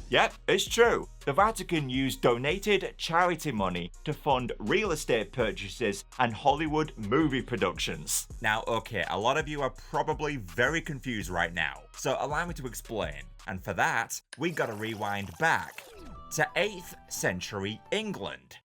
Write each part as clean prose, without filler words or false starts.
Yep, it's true. The Vatican used donated charity money to fund real estate purchases and Hollywood movie productions. Now, okay, a lot of you are probably very confused right now, so allow me to explain. And for that, we gotta rewind back to 8th century England.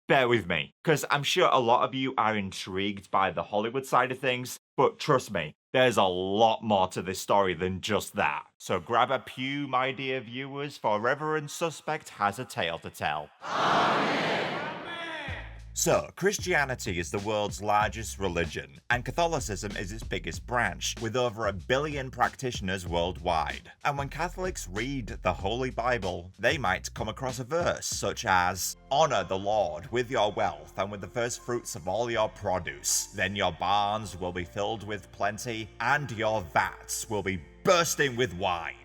Bear with me, because I'm sure a lot of you are intrigued by the Hollywood side of things, but trust me, there's a lot more to this story than just that. So grab a pew, my dear viewers, for Reverend Suspect has a tale to tell. So, Christianity is the world's largest religion, and Catholicism is its biggest branch, with over 1 billion practitioners worldwide. And when Catholics read the Holy Bible, they might come across a verse such as, "Honor the Lord with your wealth and with the first fruits of all your produce. Then your barns will be filled with plenty, and your vats will be bursting with wine."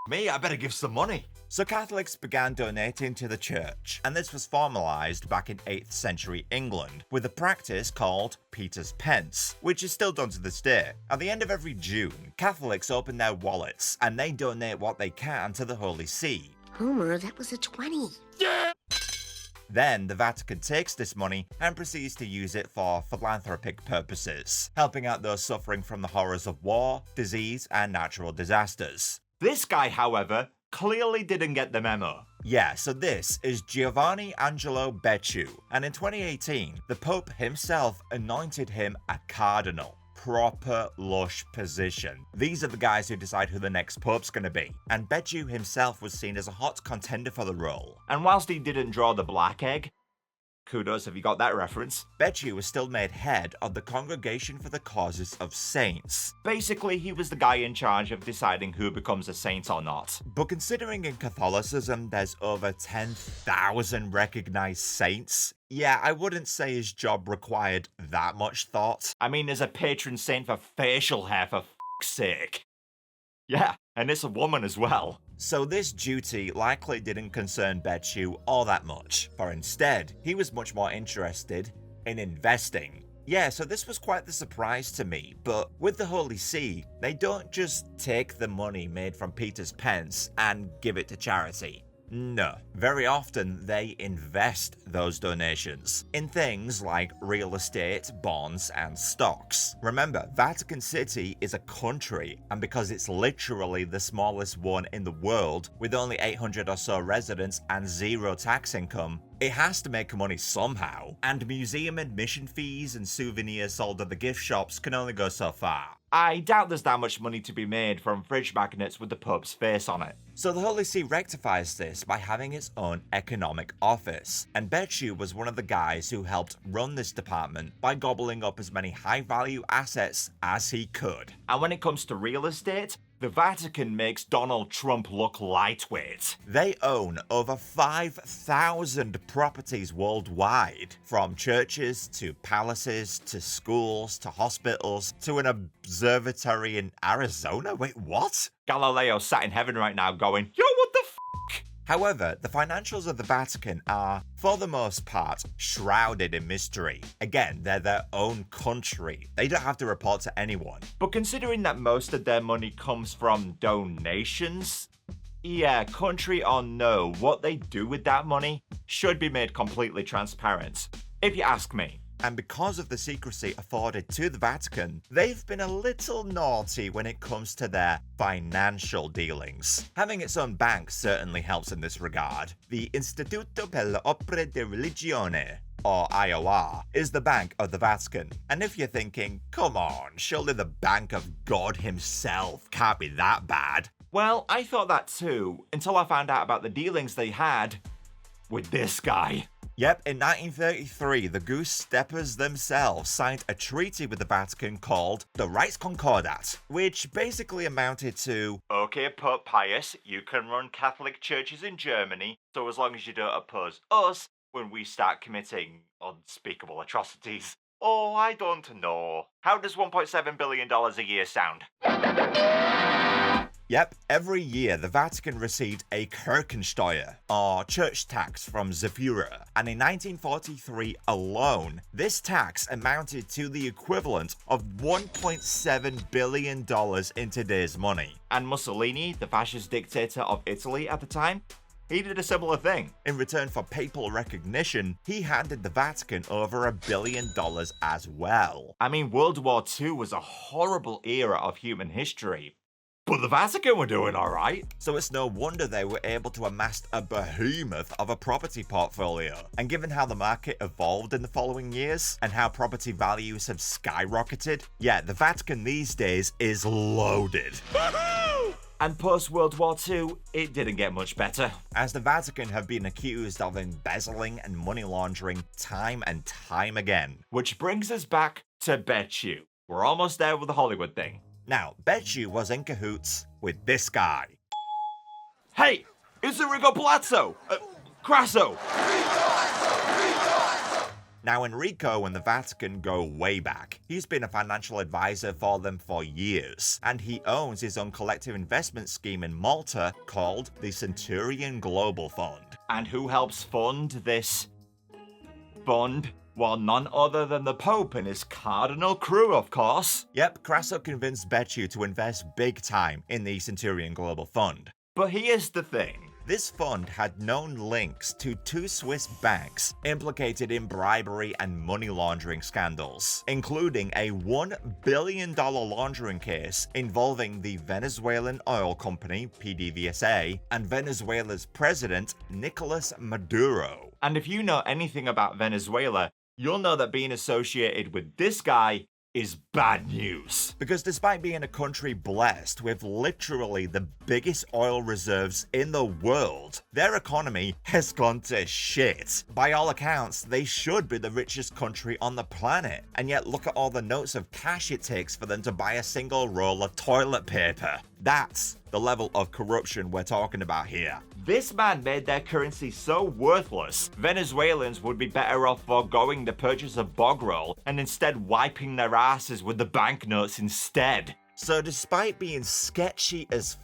Me, I better give some money. So Catholics began donating to the church, and this was formalized back in 8th century England with a practice called Peter's Pence, which is still done to this day. At the end of every June, Catholics open their wallets and they donate what they can to the Holy See. Homer, that was a 20. Yeah! Then the Vatican takes this money and proceeds to use it for philanthropic purposes, helping out those suffering from the horrors of war, disease, and natural disasters. This guy, however, clearly didn't get the memo. Yeah, so this is Giovanni Angelo Becciu, and in 2018, the Pope himself anointed him a cardinal. Proper lush position. These are the guys who decide who the next Pope's gonna be, and Becciu himself was seen as a hot contender for the role. And whilst he didn't draw the black egg, kudos if you got that reference, Becciu was still made head of the Congregation for the Causes of Saints. Basically, he was the guy in charge of deciding who becomes a saint or not. But considering in Catholicism there's over 10,000 recognized saints, yeah, I wouldn't say his job required that much thought. I mean, as a patron saint for facial hair, for f***'s sake. Yeah, and it's a woman as well. So this duty likely didn't concern Becciu all that much, for instead, he was much more interested in investing. Yeah, so this was quite the surprise to me, but with the Holy See, they don't just take the money made from Peter's Pence and give it to charity. No, very often they invest those donations in things like real estate, bonds, and stocks. Remember, Vatican City is a country, and because it's literally the smallest one in the world, with only 800 or so residents and zero tax income, it has to make money somehow, and museum admission fees and souvenirs sold at the gift shops can only go so far. I doubt there's that much money to be made from fridge magnets with the Pope's face on it. So the Holy See rectifies this by having its own economic office, and Becciu was one of the guys who helped run this department by gobbling up as many high-value assets as he could. And when it comes to real estate, the Vatican makes Donald Trump look lightweight. They own over 5,000 properties worldwide, from churches to palaces to schools to hospitals to an observatory in Arizona. Wait, what? Galileo sat in heaven right now going, yo, what the f***? However, the financials of the Vatican are, for the most part, shrouded in mystery. Again, they're their own country. They don't have to report to anyone. But considering that most of their money comes from donations, yeah, country or no, what they do with that money should be made completely transparent, if you ask me. And because of the secrecy afforded to the Vatican, they've been a little naughty when it comes to their financial dealings. Having its own bank certainly helps in this regard. The Istituto per le Opere di Religione, or IOR, is the bank of the Vatican. And if you're thinking, come on, surely the Bank of God himself can't be that bad. Well, I thought that too, until I found out about the dealings they had with this guy. Yep, in 1933, the Goose Steppers themselves signed a treaty with the Vatican called the Reichskonkordat, which basically amounted to, okay, Pope Pius, you can run Catholic churches in Germany, so as long as you don't oppose us when we start committing unspeakable atrocities. Oh, I don't know. How does $1.7 billion a year sound? Yep, every year the Vatican received a Kirchensteuer, or church tax from the Führer, and in 1943 alone, this tax amounted to the equivalent of $1.7 billion in today's money. And Mussolini, the fascist dictator of Italy at the time, he did a similar thing. In return for papal recognition, he handed the Vatican over $1 billion as well. I mean, World War II was a horrible era of human history, but the Vatican were doing alright. So it's no wonder they were able to amass a behemoth of a property portfolio. And given how the market evolved in the following years, and how property values have skyrocketed, yeah, the Vatican these days is loaded. And post-World War II, it didn't get much better, as the Vatican have been accused of embezzling and money laundering time and time again. Which brings us back to Becciu. We're almost there with the Hollywood thing. Now, Becciu was in cahoots with this guy. Hey, it's Enrico Palazzo! Crasso! Now, Enrico and the Vatican go way back. He's been a financial advisor for them for years, and he owns his own collective investment scheme in Malta called the Centurion Global Fund. And who helps fund this fund? Well, none other than the Pope and his cardinal crew, of course. Yep, Crasso convinced Becciu to invest big time in the Centurion Global Fund. But here's the thing. This fund had known links to 2 Swiss banks implicated in bribery and money laundering scandals, including a $1 billion laundering case involving the Venezuelan oil company PDVSA and Venezuela's president Nicolas Maduro. And if you know anything about Venezuela, you'll know that being associated with this guy is bad news. Because despite being a country blessed with literally the biggest oil reserves in the world, their economy has gone to shit. By all accounts, they should be the richest country on the planet, and yet look at all the notes of cash it takes for them to buy a single roll of toilet paper. That's the level of corruption we're talking about here. This man made their currency so worthless, Venezuelans would be better off foregoing the purchase of bog roll and instead wiping their asses with the banknotes instead. So despite being sketchy as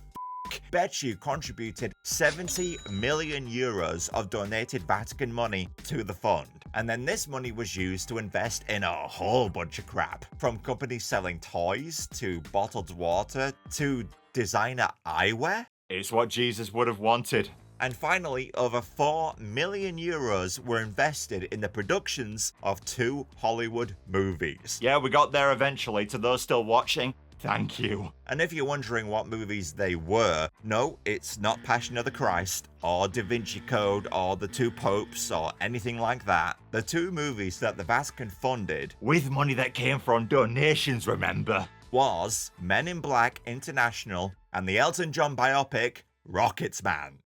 Becciu contributed 70 million euros of donated Vatican money to the fund. And then this money was used to invest in a whole bunch of crap. From companies selling toys, to bottled water, to designer eyewear. It's what Jesus would have wanted. And finally, over 4 million euros were invested in the productions of 2 Hollywood movies. Yeah, we got there eventually. To those still watching, thank you. And if you're wondering what movies they were, no, it's not Passion of the Christ, or Da Vinci Code, or The Two Popes, or anything like that. The 2 movies that the Vatican funded, with money that came from donations, remember, was Men in Black International and the Elton John biopic, Rocketman.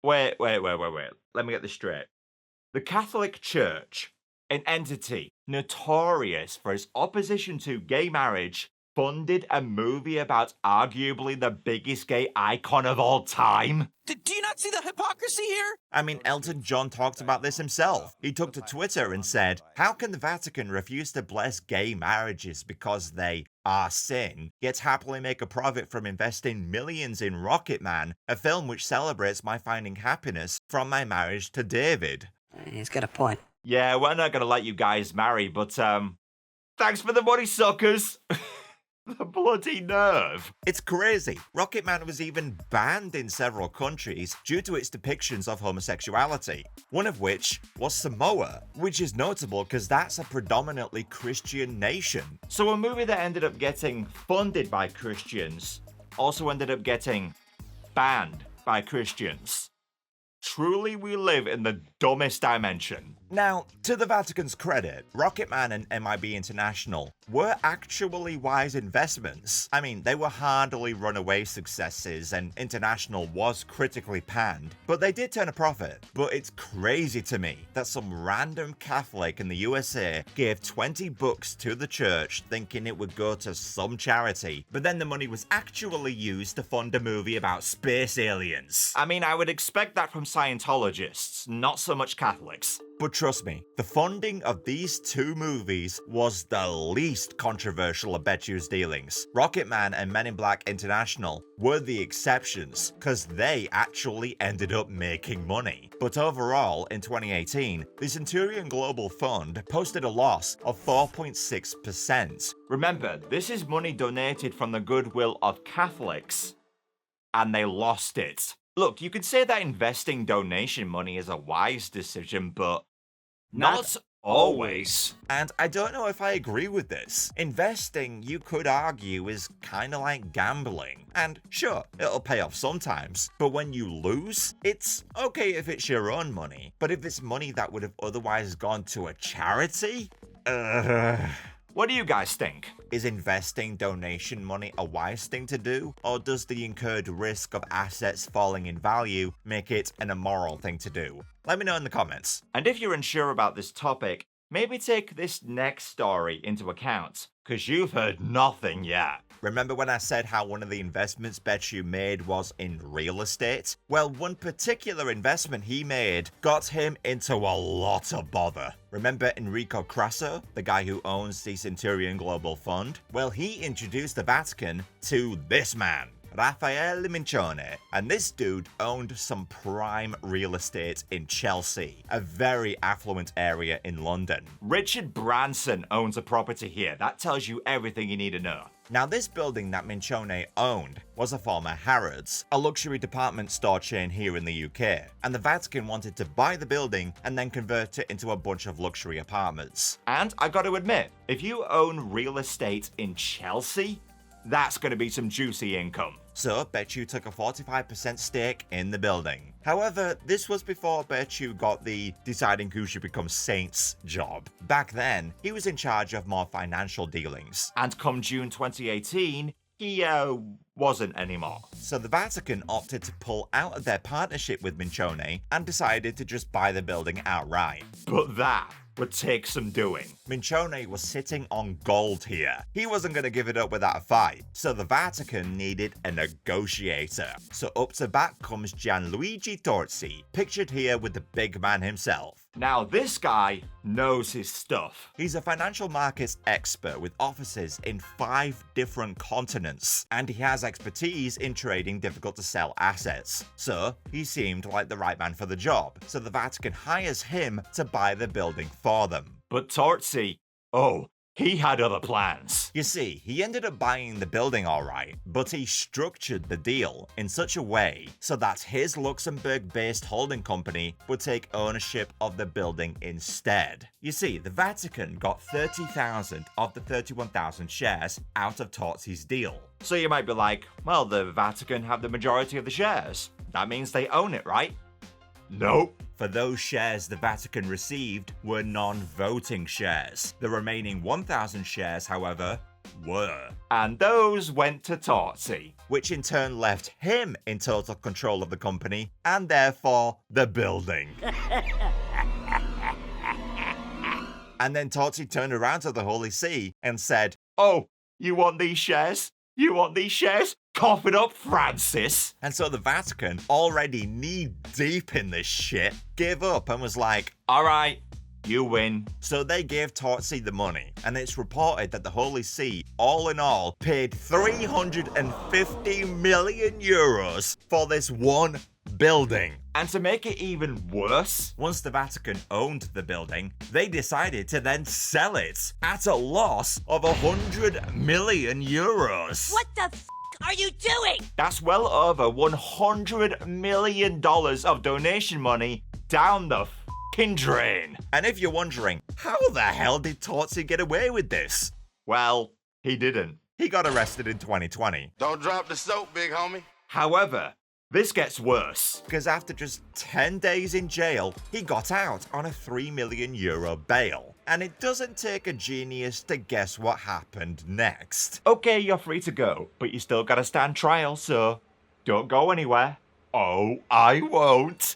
Wait. Let me get this straight. The Catholic Church, an entity notorious for its opposition to gay marriage, funded a movie about arguably the biggest gay icon of all time? Do you not see the hypocrisy here? I mean, Elton John talked about this himself. He took to Twitter and said, "How can the Vatican refuse to bless gay marriages because they are sin, yet happily make a profit from investing millions in Rocketman, a film which celebrates my finding happiness from my marriage to David?" He's got a point. Yeah, we're not gonna let you guys marry, but thanks for the money, suckers. The bloody nerve. It's crazy. Rocketman was even banned in several countries due to its depictions of homosexuality, one of which was Samoa, which is notable because that's a predominantly Christian nation. So a movie that ended up getting funded by Christians also ended up getting banned by Christians. Truly, we live in the dumbest dimension. Now, to the Vatican's credit, Rocketman and MIB International were actually wise investments. I mean, they were hardly runaway successes, and International was critically panned, but they did turn a profit. But it's crazy to me that some random Catholic in the USA gave 20 bucks to the church thinking it would go to some charity, but then the money was actually used to fund a movie about space aliens. I mean, I would expect that from Scientologists, not so much Catholics. But trust me, the funding of these two movies was the least controversial of Becciu's dealings. Rocketman and Men in Black International were the exceptions, cause they actually ended up making money. But overall, in 2018, the Centurion Global Fund posted a loss of 4.6%. Remember, this is money donated from the goodwill of Catholics, and they lost it. Look, you could say that investing donation money is a wise decision, but not always. And I don't know if I agree with this. Investing, you could argue, is kind of like gambling. And sure, it'll pay off sometimes, but when you lose, it's okay if it's your own money. But if it's money that would have otherwise gone to a charity? What do you guys think? Is investing donation money a wise thing to do? Or does the incurred risk of assets falling in value make it an immoral thing to do? Let me know in the comments. And if you're unsure about this topic, maybe take this next story into account, because you've heard nothing yet. Remember when I said how one of the investments Becciu made was in real estate? Well, one particular investment he made got him into a lot of bother. Remember Enrico Crasso, the guy who owns the Centurion Global Fund? Well, he introduced the Vatican to this man, Raffaele Mincione, and this dude owned some prime real estate in Chelsea, a very affluent area in London. Richard Branson owns a property here. That tells you everything you need to know. Now, this building that Mincione owned was a former Harrods, a luxury department store chain here in the UK, and the Vatican wanted to buy the building and then convert it into a bunch of luxury apartments. And I gotta admit, if you own real estate in Chelsea, that's going to be some juicy income. So Becciu took a 45% stake in the building. However, this was before Becciu got the deciding who should become saints job. Back then, he was in charge of more financial dealings. And come June 2018, he wasn't anymore. So the Vatican opted to pull out of their partnership with Mincione and decided to just buy the building outright. But that would take some doing. Mincione was sitting on gold here. He wasn't going to give it up without a fight, so the Vatican needed a negotiator. So up to bat comes Gianluigi Torzi, pictured here with the big man himself. Now this guy knows his stuff. He's a financial markets expert with offices in 5 different continents, and he has expertise in trading difficult to sell assets. So he seemed like the right man for the job, so the Vatican hires him to buy the building for them. But Torzi, he had other plans. You see, he ended up buying the building alright, but he structured the deal in such a way so that his Luxembourg-based holding company would take ownership of the building instead. You see, the Vatican got 30,000 of the 31,000 shares out of Torzi's deal. So you might be like, well, the Vatican have the majority of the shares. That means they own it, right? Nope. For those shares the Vatican received were non-voting shares. The remaining 1,000 shares, however, were. And those went to Torzi, which in turn left him in total control of the company and therefore the building. And then Torzi turned around to the Holy See and said, "Oh, you want these shares? You want these shares? Cough it up, Francis." And so the Vatican, already knee-deep in this shit, gave up and was like, "Alright, you win." So they gave Torzi the money, and it's reported that the Holy See, all in all, paid 350 million euros for this one building. And to make it even worse, once the Vatican owned the building, they decided to then sell it at a loss of 100 million euros. What the are you doing? That's well over $100 million of donation money down the fucking drain. And if you're wondering, how the hell did Torzi get away with this? Well, he didn't. He got arrested in 2020. Don't drop the soap, big homie. However, this gets worse, because after just 10 days in jail, he got out on a €3 million bail. And it doesn't take a genius to guess what happened next. Okay, you're free to go, but you still gotta stand trial, so don't go anywhere. Oh, I won't.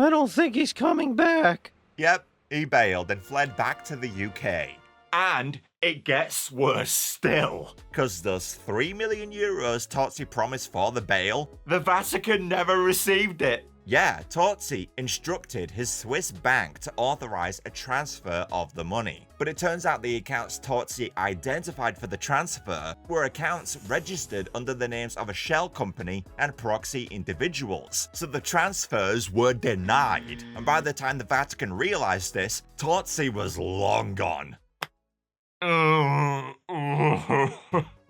I don't think he's coming back. Yep, he bailed and fled back to the UK. And it gets worse still. Because those 3 million euros Tozzi promised for the bail, the Vatican never received it. Yeah, Tozzi instructed his Swiss bank to authorize a transfer of the money. But it turns out the accounts Tozzi identified for the transfer were accounts registered under the names of a shell company and proxy individuals. So the transfers were denied. And by the time the Vatican realized this, Tozzi was long gone.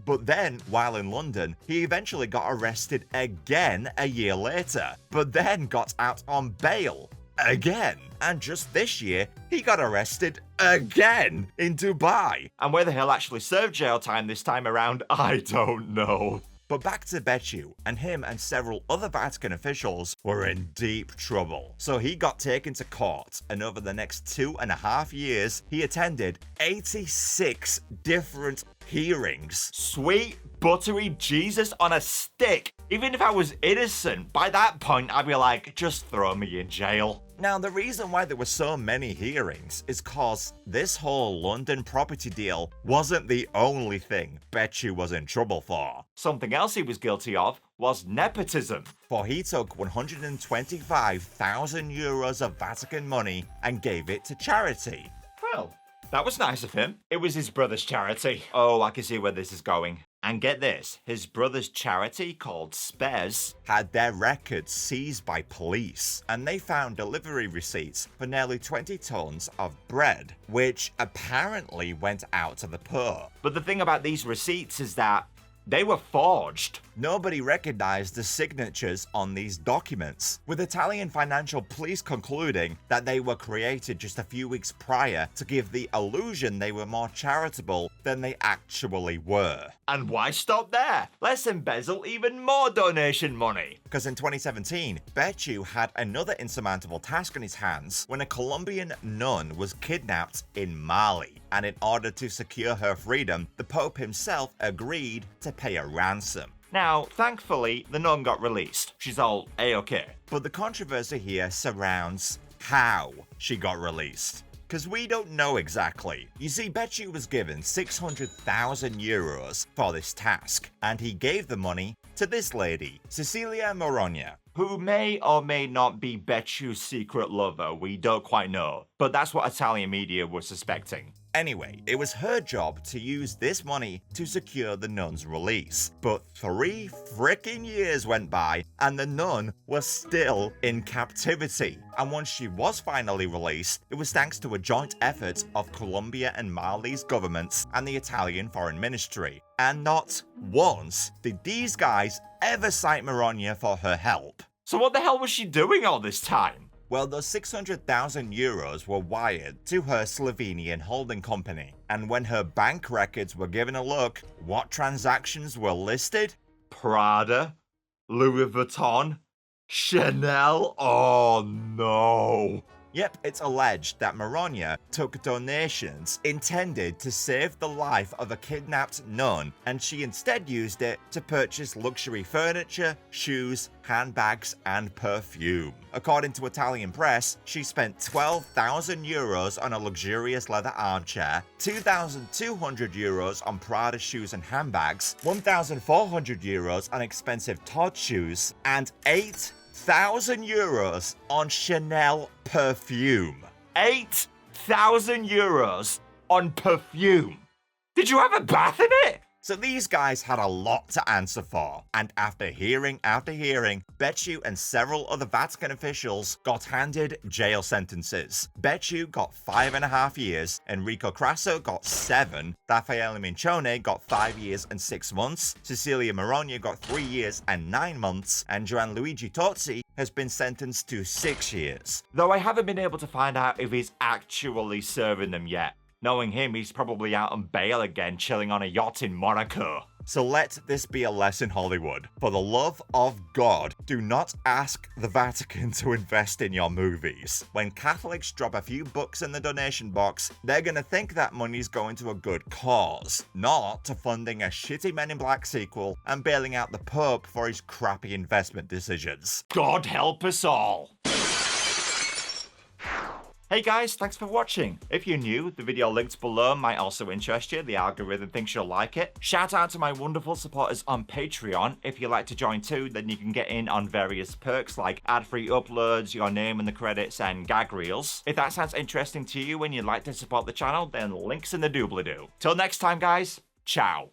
But then, while in London, he eventually got arrested again a year later, but then got out on bail again. And just this year, he got arrested again in Dubai. And whether he'll actually serve jail time this time around, I don't know. But back to Becciu, and him and several other Vatican officials were in deep trouble. So he got taken to court, and over the next 2.5 years, he attended 86 different hearings. Sweet, buttery Jesus on a stick. Even if I was innocent, by that point, I'd be like, just throw me in jail. Now, the reason why there were so many hearings is cause this whole London property deal wasn't the only thing Becciu was in trouble for. Something else he was guilty of was nepotism, for he took 125,000 euros of Vatican money and gave it to charity. Well, that was nice of him. It was his brother's charity. Oh, I can see where this is going. And get this, his brother's charity, called Spes, had their records seized by police, and they found delivery receipts for nearly 20 tons of bread, which apparently went out to the poor. But the thing about these receipts is that they were forged. Nobody recognized the signatures on these documents, with Italian financial police concluding that they were created just a few weeks prior to give the illusion they were more charitable than they actually were. And why stop there? Let's embezzle even more donation money. Because in 2017, Becciu had another insurmountable task on his hands when a Colombian nun was kidnapped in Mali. And in order to secure her freedom, the Pope himself agreed to pay a ransom. Now, thankfully, the nun got released. She's all A-okay. But the controversy here surrounds how she got released. Because we don't know exactly. You see, Becciu was given 600,000 euros for this task, and he gave the money to this lady, Cecilia Morogna, who may or may not be Becciu's secret lover, we don't quite know. But that's what Italian media were suspecting. Anyway, it was her job to use this money to secure the nun's release. But 3 freaking years went by and the nun was still in captivity. And once she was finally released, it was thanks to a joint effort of Colombia and Mali's governments and the Italian Foreign Ministry. And not once did these guys ever cite Morogna for her help. So what the hell was she doing all this time? Well, those 600,000 euros were wired to her Slovenian holding company. And when her bank records were given a look, what transactions were listed? Prada, Louis Vuitton, Chanel. Oh no. Yep, it's alleged that Morogna took donations intended to save the life of a kidnapped nun, and she instead used it to purchase luxury furniture, shoes, handbags, and perfume. According to Italian press, she spent 12,000 euros on a luxurious leather armchair, 2,200 euros on Prada shoes and handbags, 1,400 euros on expensive Todd shoes, and 8,000 euros on Chanel perfume. 8,000 euros on perfume. Did you have a bath in it? So these guys had a lot to answer for, and after hearing after hearing, Becciu and several other Vatican officials got handed jail sentences. Becciu got 5.5 years, Enrico Crasso got 7, Raffaele Mincione got 5 years and 6 months, Cecilia Morogna got 3 years and 9 months, and Gianluigi Tozzi has been sentenced to 6 years. Though I haven't been able to find out if he's actually serving them yet. Knowing him, he's probably out on bail again, chilling on a yacht in Monaco. So let this be a lesson, Hollywood. For the love of God, do not ask the Vatican to invest in your movies. When Catholics drop a few bucks in the donation box, they're gonna think that money's going to a good cause, not to funding a shitty Men in Black sequel and bailing out the Pope for his crappy investment decisions. God help us all. Hey guys, thanks for watching. If you're new, the video linked below might also interest you. The algorithm thinks you'll like it. Shout out to my wonderful supporters on Patreon. If you'd like to join too, then you can get in on various perks like ad-free uploads, your name in the credits, and gag reels. If that sounds interesting to you and you'd like to support the channel, then links in the doobly-doo. Till next time guys, ciao.